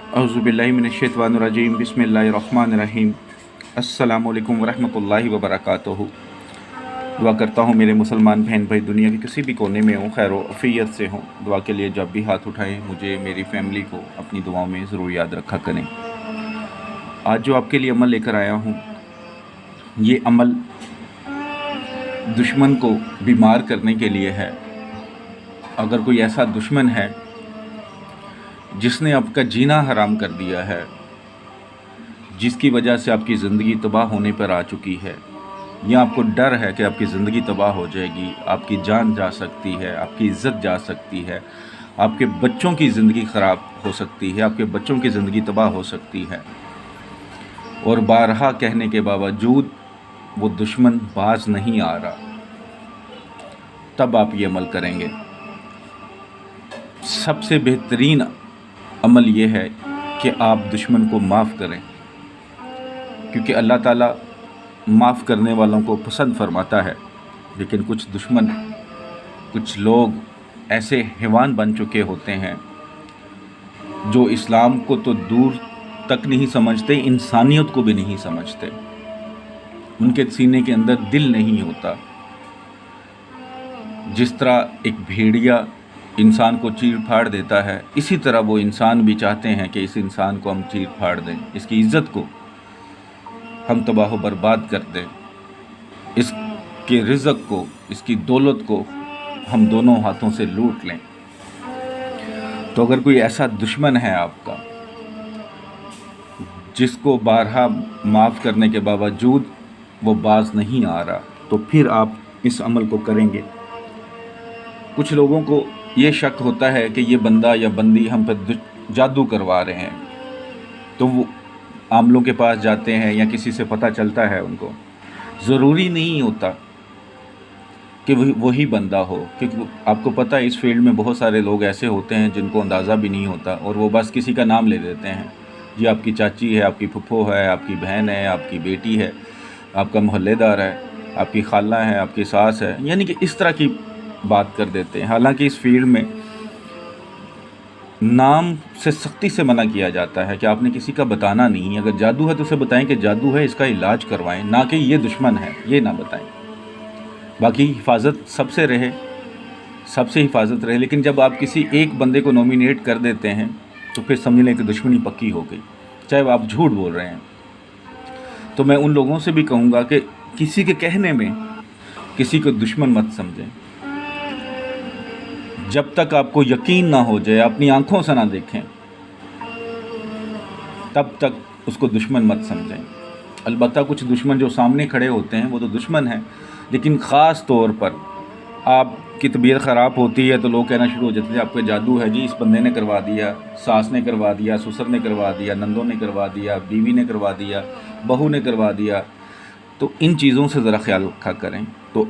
औज़ुबिल्लाहि मिनश्शैतानिर्रजीम बिस्मिल्लाहिर्रहमानिर्रहीम। अस्सलामु अलैकुम वरहमतुल्लाहि वबरकातुहू। दुआ करता हूँ मेरे मुसलमान बहन भाई दुनिया के किसी भी कोने में हों, खैर आफियत से हों। दुआ के लिए जब भी हाथ उठाएं मुझे मेरी फ़ैमिली को अपनी दुआओं में ज़रूर याद रखा करें। आज जो आपके लिए अमल लेकर आया हूँ, ये अमल दुश्मन को बीमार करने के लिए है। अगर कोई ऐसा दुश्मन है जिसने आपका जीना हराम कर दिया है, जिसकी वजह से आपकी ज़िंदगी तबाह होने पर आ चुकी है, या आपको डर है कि आपकी ज़िंदगी तबाह हो जाएगी, आपकी जान जा सकती है, आपकी इज़्ज़त जा सकती है, आपके बच्चों की ज़िंदगी ख़राब हो सकती है, आपके बच्चों की ज़िंदगी तबाह हो सकती है, और बारहा कहने के बावजूद वो दुश्मन बाज नहीं आ रहा, तब आप ये अमल करेंगे। सबसे बेहतरीन अमल ये है कि आप दुश्मन को माफ़ करें, क्योंकि अल्लाह ताला माफ़ करने वालों को पसंद फरमाता है। लेकिन कुछ दुश्मन, कुछ लोग ऐसे हैवान बन चुके होते हैं जो इस्लाम को तो दूर तक नहीं समझते, इंसानियत को भी नहीं समझते। उनके सीने के अंदर दिल नहीं होता। जिस तरह एक भेड़िया इंसान को चीर फाड़ देता है, इसी तरह वो इंसान भी चाहते हैं कि इस इंसान को हम चीर फाड़ दें, इसकी इज़्ज़त को हम तबाह बर्बाद कर दें, इसके रिज़्क़ को, इसकी दौलत को हम दोनों हाथों से लूट लें। तो अगर कोई ऐसा दुश्मन है आपका जिसको बारहा माफ़ करने के बावजूद वो बाज नहीं आ रहा, तो फिर आप इस अमल को करेंगे। कुछ लोगों को ये शक होता है कि ये बंदा या बंदी हम पर जादू करवा रहे हैं, तो वो आमलों के पास जाते हैं या किसी से पता चलता है उनको। ज़रूरी नहीं होता कि वही बंदा हो, क्योंकि आपको पता है इस फील्ड में बहुत सारे लोग ऐसे होते हैं जिनको अंदाज़ा भी नहीं होता, और वो बस किसी का नाम ले देते हैं। ये आपकी चाची है, आपकी फुफ्फो है, आपकी बहन है, आपकी बेटी है, आपका मोहल्लेदार है, आपकी खाला है, आपकी सास है, यानी कि इस तरह की बात कर देते हैं। हालांकि इस फील्ड में नाम से सख्ती से मना किया जाता है कि आपने किसी का बताना नहीं। अगर जादू है तो उसे बताएं कि जादू है, इसका इलाज करवाएं, ना कि ये दुश्मन है, ये ना बताएं। बाकी हिफाजत सबसे रहे, सबसे हिफाजत रहे। लेकिन जब आप किसी एक बंदे को नॉमिनेट कर देते हैं तो फिर समझ लें कि दुश्मनी पक्की हो गई, चाहे आप झूठ बोल रहे हैं। तो मैं उन लोगों से भी कहूँगा कि किसी के कहने में किसी को दुश्मन मत समझें। जब तक आपको यकीन ना हो जाए, अपनी आंखों से ना देखें, तब तक उसको दुश्मन मत समझें। अलबत्ता कुछ दुश्मन जो सामने खड़े होते हैं वो तो दुश्मन हैं, लेकिन ख़ास तौर पर आपकी तबीयत ख़राब होती है तो लोग कहना शुरू हो जाते हैं आपके जादू है जी, इस बंदे ने करवा दिया, सास ने करवा दिया, ससुर ने करवा दिया, नंदों ने करवा दिया, बीवी ने करवा दिया, बहू ने करवा दिया। तो इन चीज़ों से ज़रा ख्याल रखा करें। तो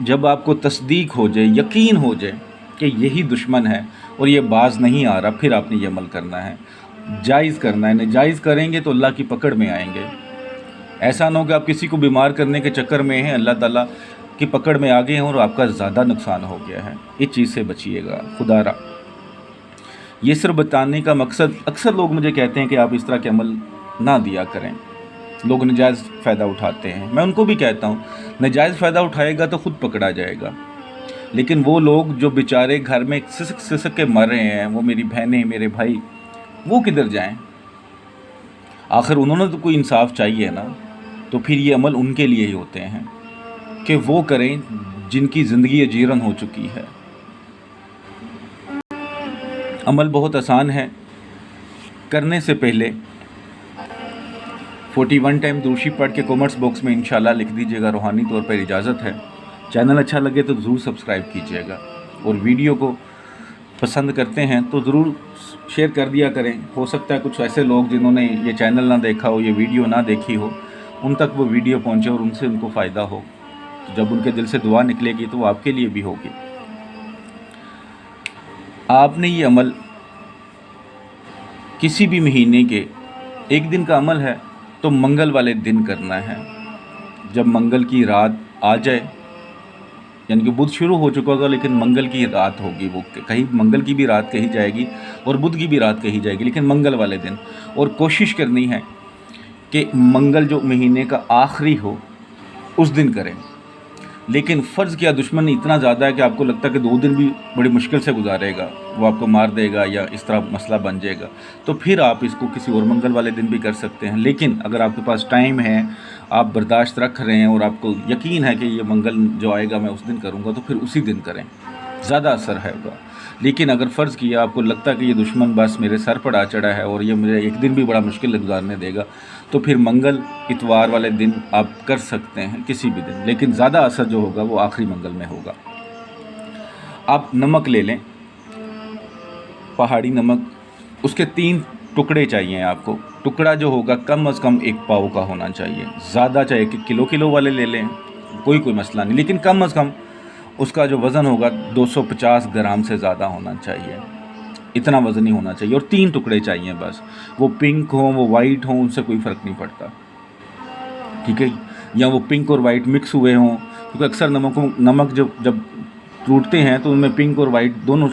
जब आपको तस्दीक हो जाए, यकीन हो जाए कि यही दुश्मन है और ये बाज नहीं आ रहा, फिर आपने ये अमल करना है, जायज़ करना है। नाजायज़ करेंगे तो अल्लाह की पकड़ में आएंगे। ऐसा ना हो कि आप किसी को बीमार करने के चक्कर में हैं, अल्लाह ताला की पकड़ में आ गए हैं और आपका ज़्यादा नुकसान हो गया है। इस चीज़ से बचिएगा खुदारा। ये सिर्फ बताने का मकसद, अक्सर लोग मुझे कहते हैं कि आप इस तरह के अमल ना दिया करें, लोग नजायज़ फ़ायदा उठाते हैं। मैं उनको भी कहता हूँ नजायज़ फ़ायदा उठाएगा तो ख़ुद पकड़ा जाएगा। लेकिन वो लोग जो बेचारे घर में सिसक सिसक के मर रहे हैं, वो मेरी बहनें, मेरे भाई, वो किधर जाएं? आखिर उन्होंने तो कोई इंसाफ चाहिए ना। तो फिर ये अमल उनके लिए ही होते हैं कि वो करें जिनकी ज़िंदगी अजीरन हो चुकी है। अमल बहुत आसान है। करने से पहले 41 टाइम दूशी पढ़ के कमेंट्स बॉक्स में इंशाल्लाह लिख दीजिएगा, रूहानी तौर पर इजाज़त है। चैनल अच्छा लगे तो ज़रूर सब्सक्राइब कीजिएगा, और वीडियो को पसंद करते हैं तो ज़रूर शेयर कर दिया करें। हो सकता है कुछ ऐसे लोग जिन्होंने ये चैनल ना देखा हो, ये वीडियो ना देखी हो, उन तक वो वीडियो पहुंचे और उनसे उनको फ़ायदा हो। तो जब उनके दिल से दुआ निकलेगी तो वो आपके लिए भी होगी। आपने ये अमल किसी भी महीने के एक दिन का अमल है तो मंगल वाले दिन करना है। जब मंगल की रात आ जाए यानी कि बुध शुरू हो चुका होगा लेकिन मंगल की रात होगी, वो कहीं मंगल की भी रात कही जाएगी और बुध की भी रात कही जाएगी, लेकिन मंगल वाले दिन। और कोशिश करनी है कि मंगल जो महीने का आखिरी हो उस दिन करें। लेकिन फ़र्ज़ किया दुश्मन इतना ज़्यादा है कि आपको लगता है कि 2 दिन भी बड़ी मुश्किल से गुजारेगा, वो आपको मार देगा या इस तरह मसला बन जाएगा, तो फिर आप इसको किसी और मंगल वाले दिन भी कर सकते हैं। लेकिन अगर आपके पास टाइम है, आप बर्दाश्त रख रहे हैं और आपको यकीन है कि ये मंगल जो आएगा मैं उस दिन करूँगा, तो फिर उसी दिन करें, ज़्यादा असर है होगा। लेकिन अगर फ़र्ज़ किया आपको लगता है कि ये दुश्मन बस मेरे सर पर आ चढ़ा है और ये मुझे एक दिन भी बड़ा मुश्किल गुजारने देगा, तो फिर मंगल इतवार वाले दिन आप कर सकते हैं, किसी भी दिन, लेकिन ज़्यादा असर जो होगा वो आखिरी मंगल में होगा। आप नमक ले लें, पहाड़ी नमक, उसके 3 टुकड़े चाहिए आपको। टुकड़ा जो होगा कम अज़ कम 1 पाव का होना चाहिए, ज़्यादा चाहे कि किलो वाले ले लें, कोई मसला नहीं, लेकिन कम अज़ कम उसका जो वज़न होगा 250 ग्राम से ज़्यादा होना चाहिए, इतना वज़न ही होना चाहिए। और 3 टुकड़े चाहिए बस, वो पिंक हों वो वाइट हों, उनसे कोई फ़र्क नहीं पड़ता, ठीक है, या वो पिंक और वाइट मिक्स हुए हों, क्योंकि अक्सर नमक जब टूटते हैं तो उनमें पिंक और वाइट दोनों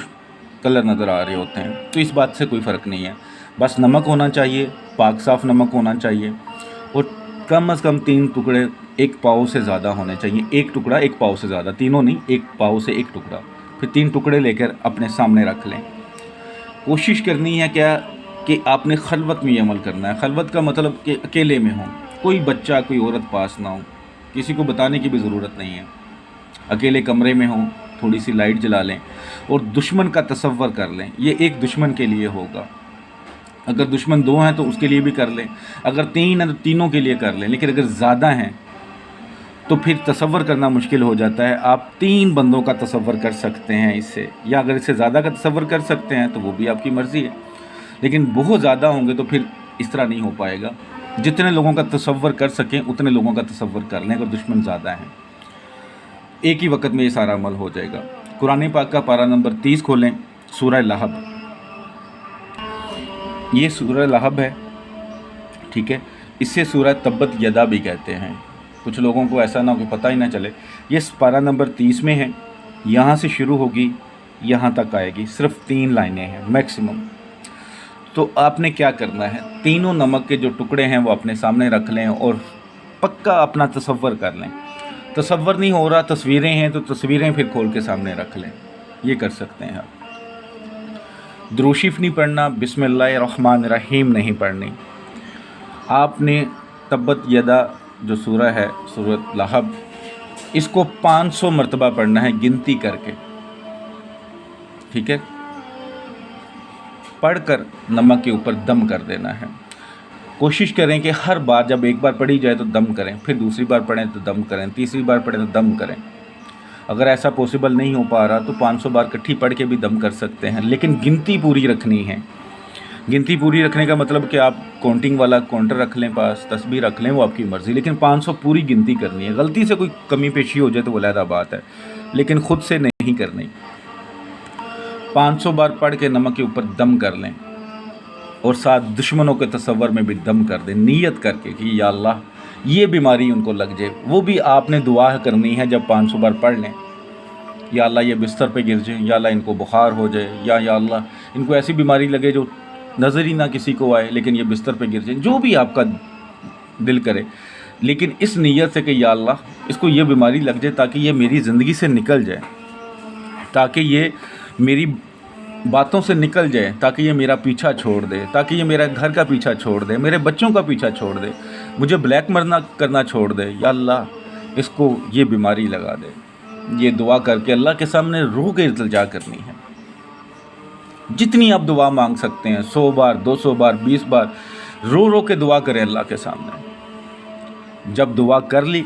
कलर नज़र आ रहे होते हैं, तो इस बात से कोई फ़र्क नहीं है। बस नमक होना चाहिए, पाक साफ़ नमक होना चाहिए, और कम अज़ कम 3 टुकड़े 1 पाव से ज़्यादा होने चाहिए। 1 टुकड़ा 1 पाव से ज़्यादा, तीनों नहीं, 1 पाव से 1 टुकड़ा, फिर 3 टुकड़े लेकर अपने सामने रख लें। कोशिश करनी है क्या कि आपने खलवत में ये अमल करना है। खलवत का मतलब कि अकेले में हो, कोई बच्चा कोई औरत पास ना हो, किसी को बताने की भी ज़रूरत नहीं है, अकेले कमरे में हो, थोड़ी सी लाइट जला लें और दुश्मन का तसव्वुर कर लें। ये एक दुश्मन के लिए होगा, अगर दुश्मन 2 हैं तो उसके लिए भी कर लें, अगर 3 हैं तो तीनों के लिए कर लें, लेकिन अगर ज़्यादा हैं तो फिर तसव्वुर करना मुश्किल हो जाता है। आप 3 बंदों का तसव्वुर कर सकते हैं इससे, या अगर इससे ज़्यादा का तसव्वुर कर सकते हैं तो वो भी आपकी मर्ज़ी है, लेकिन बहुत ज़्यादा होंगे तो फिर इस तरह नहीं हो पाएगा। जितने लोगों का तसव्वुर कर सकें उतने लोगों का तसव्वुर कर लें। अगर दुश्मन ज़्यादा हैं एक ही वक्त में ये सारा अमल हो जाएगा। कुरान पाक का पारा नंबर 30 खोलें, सूरह लहब, ये सूरह लहब है, ठीक है, इससे सूरह तब्बत यदा भी कहते हैं। कुछ लोगों को ऐसा ना हो कि पता ही ना चले, ये पारा नंबर 30 में है, यहाँ से शुरू होगी यहाँ तक आएगी, सिर्फ 3 लाइनें हैं मैक्सिमम। तो आपने क्या करना है, तीनों नमक के जो टुकड़े हैं वो अपने सामने रख लें और पक्का अपना तसव्वुर कर लें। तसव्वुर नहीं हो रहा, तस्वीरें हैं तो तस्वीरें फिर खोल के सामने रख लें, ये कर सकते हैं आप। दुरूशीफ नहीं पढ़ना, बिस्मिल्लाहिर्रहमानिर्रहीम नहीं पढ़नी। आपने तब्बत यदा जो सूरह है, सूरह लहब, इसको 500 मरतबा पढ़ना है गिनती करके, ठीक है, पढ़कर नमक के ऊपर दम कर देना है। कोशिश करें कि हर बार जब एक बार पढ़ी जाए तो दम करें, फिर दूसरी बार पढ़ें तो दम करें, तीसरी बार पढ़ें तो दम करें। अगर ऐसा पॉसिबल नहीं हो पा रहा तो 500 बार इकट्ठी पढ़ के भी दम कर सकते हैं, लेकिन गिनती पूरी रखनी है। गिनती पूरी रखने का मतलब कि आप काउंटिंग वाला काउंटर रख लें पास, तस्बीह रख लें, वो आपकी मर्ज़ी, लेकिन 500 पूरी गिनती करनी है। गलती से कोई कमी पेशी हो जाए तो वो अलग बात है, लेकिन ख़ुद से नहीं करनी। 500 बार पढ़ के नमक के ऊपर दम कर लें और साथ दुश्मनों के तसव्वुर में भी दम कर दें, नीयत करके कि या अल्लाह ये बीमारी उनको लग जाए। वो भी आपने दुआ करनी है जब 500 बार पढ़ लें, या अल्लाह ये बिस्तर पे गिर जाए, या अल्लाह इनको बुखार हो जाए, या अल्लाह इनको ऐसी बीमारी लगे जो नज़र ही ना किसी को आए, लेकिन ये बिस्तर पे गिर जाए, जो भी आपका दिल करे, लेकिन इस नीयत से कि या अल्लाह इसको ये बीमारी लग जाए ताकि ये मेरी ज़िंदगी से निकल जाए, ताकि ये मेरी बातों से निकल जाए, ताकि ये मेरा पीछा छोड़ दे, ताकि ये मेरा घर का पीछा छोड़ दे, मेरे बच्चों का पीछा छोड़ दे, मुझे ब्लैक मरना करना छोड़ दे, या अल्लाह इसको ये बीमारी लगा दे। ये दुआ करके अल्लाह के सामने रूह के इल्तिजा करनी है। जितनी आप दुआ मांग सकते हैं, 100 बार, 200 बार, 20 बार, रो के दुआ करें अल्लाह के सामने। जब दुआ कर ली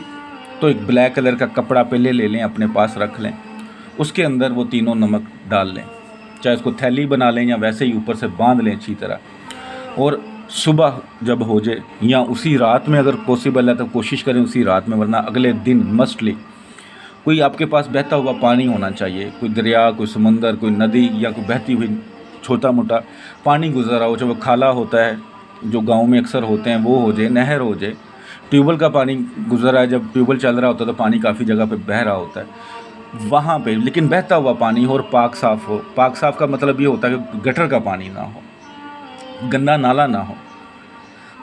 तो एक ब्लैक कलर का कपड़ा पहले ले लें, अपने पास रख लें, उसके अंदर वो तीनों नमक डाल लें, चाहे उसको थैली बना लें या वैसे ही ऊपर से बांध लें अच्छी तरह, और सुबह जब हो जाए या उसी रात में अगर पॉसिबल है तो कोशिश करें उसी रात में, वरना अगले दिन मस्टली कोई आपके पास बहता हुआ पानी होना चाहिए, कोई दरिया, कोई समंदर, कोई नदी या कोई बहती हुई छोटा मोटा पानी गुजर रहा हो, चाहे वो खाला होता है जो गांव में अक्सर होते हैं वो हो जाए, नहर हो जाए, ट्यूबवेल का पानी गुजर रहा है, जब ट्यूबवेल चल रहा होता है तो पानी काफ़ी जगह पे बह रहा होता है, वहाँ पे लेकिन बहता हुआ पानी हो और पाक साफ़ हो। पाक साफ़ का मतलब ये होता है कि गटर का पानी ना हो, गंदा नाला ना हो।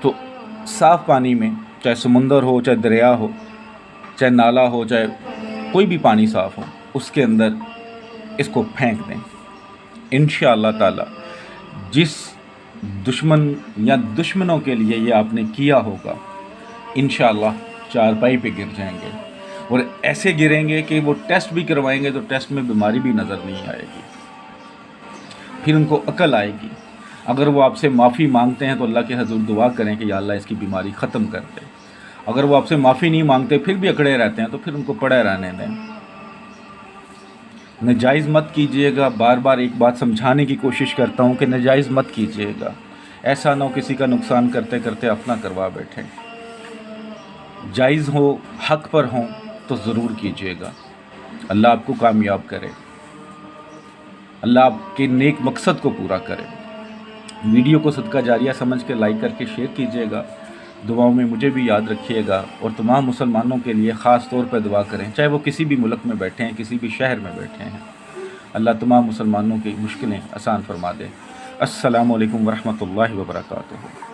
तो साफ़ पानी में, चाहे समुंदर हो, चाहे दरिया हो, चाहे नाला हो, चाहे कोई भी पानी साफ़ हो, उसके अंदर इसको फेंक दें। इंशाअल्लाह ताला जिस दुश्मन या दुश्मनों के लिए ये आपने किया होगा, इंशाअल्लाह चारपाई पे गिर जाएंगे, और ऐसे गिरेंगे कि वो टेस्ट भी करवाएंगे तो टेस्ट में बीमारी भी नज़र नहीं आएगी। फिर उनको अकल आएगी। अगर वो आपसे माफ़ी मांगते हैं तो अल्लाह के हज़ूर दुआ करें कि या अल्लाह इसकी बीमारी ख़त्म कर दे। अगर वो आपसे माफ़ी नहीं मांगते फिर भी अकड़े रहते हैं तो फिर उनको पड़े रहने दें। नाजायज़ मत कीजिएगा। बार बार एक बात समझाने की कोशिश करता हूँ कि नाजायज़ मत कीजिएगा। ऐसा ना हो किसी का नुकसान करते करते अपना करवा बैठें। जायज़ हो, हक़ पर हों तो ज़रूर कीजिएगा। अल्लाह आपको कामयाब करे, अल्लाह आपके नेक मकसद को पूरा करे। वीडियो को सदका जारिया समझ के लाइक करके शेयर कीजिएगा। दुआओं में मुझे भी याद रखिएगा और तमाम मुसलमानों के लिए ख़ास तौर पर दुआ करें, चाहे वो किसी भी मुल्क में बैठे हैं, किसी भी शहर में बैठे हैं। अल्लाह तमाम मुसलमानों की मुश्किलें आसान फरमा दे। अस्सलामु अलैकुम वरहमतुल्लाहि वबरकातुहू।